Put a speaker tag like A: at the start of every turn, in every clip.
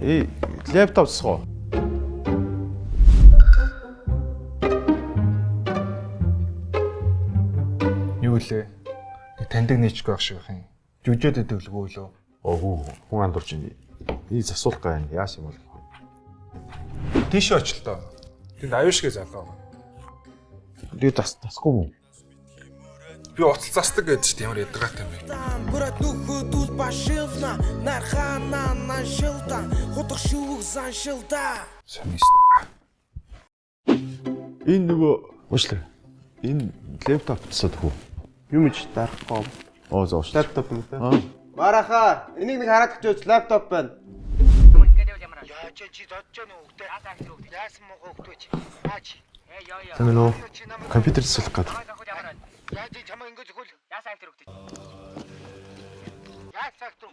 A: Лэптоп засах уу?
B: Юу лээ? Таньдаг нээчгүй байх шиг байх юм. Жүжөөд өдөглөгөө лөө.
A: Оо хүн андуурч ин. Засуулах гай яаш юм бол.
B: Тийш оч л доо. Тэнд аюушгээ залгаа.
A: Би тасахгүй мүү?
B: Би уцал застдаг гэдэг чинь ямар ядаргаатай юм бэ?
C: Брат нөхөд үл башилна нархана наншилта хутг шүүх заншилта.
B: Самис.
A: Энэ нөгөө уушлаа. Энэ лэптоп тасаад хөө.
D: Юм ч дарахгүй.
A: Оо зоош.
D: Лаптоп юм та. Мараха, энийг нэг хараад очиж лаптоп байна.
C: Яачаа чи додж яана үгтэй. Яасан мохоо үгтэй чи. Аач.
A: Тэмээ нөө компьютер засах гээд.
C: Яаж чамаа ингэ зөвхөл. Яасан актер үгтэй. Яасан актер.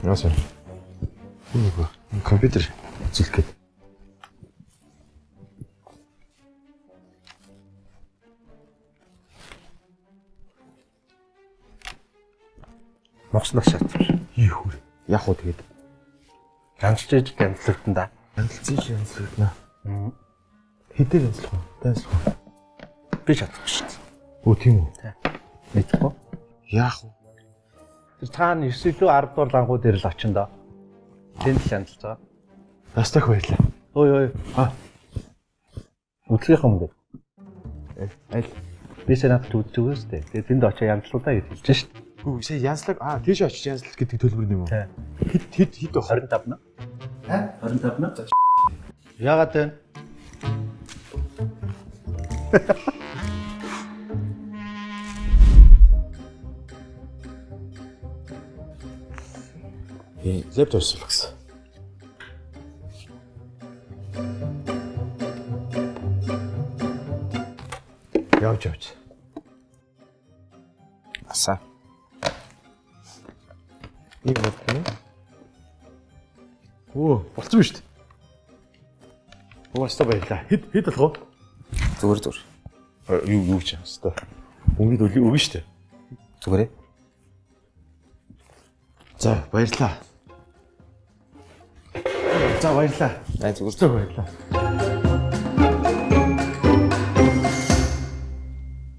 A: Яасан. Нөгөө компьютер засах гээд.
D: Мосноо шатвар.
A: Юу хөр. Яг уу тэгээд
D: Янзчиж янзлагдсан да.
A: янзлагдана. Хэдээр янзлах вэ? Янзлах вэ?
D: Би чадахгүй шүү дээ.
A: Өө тийм үү?
D: Мэдхгүй.
A: Яах вэ?
D: Тэр цаана 9 илүү 10 дугаар лангуу дээр л очин доо. Тэнд л янзлж байгаа.
A: Настах баярлаа.
D: Ой. Үтлийнхэн юм.
A: Аль
D: Би санаад үзчихвээс дээ. Тэгээ тэнд очиж янзлуудаа гэж хэлж шít.
A: Үгүй сая янзлаг тийш очиж янзлах гэдэг төлбөр юм уу? Хэд вэ?
D: 25 на. 25 на. Яагаад вэ?
A: Лэптоп засах гэсэн. Явж. Аса. Ийм болчихно. Оо, болцсон биз дээ. Угаасаа баярлаа. Хэд болох вэ?
E: Зүгээр.
A: Юу ч хэвээр. Өнгөд өгнө шүү дээ.
E: Зүгээрээ.
A: За, баярлаа. За, баярлаа.
E: Зүгээр.
A: Баярлаа.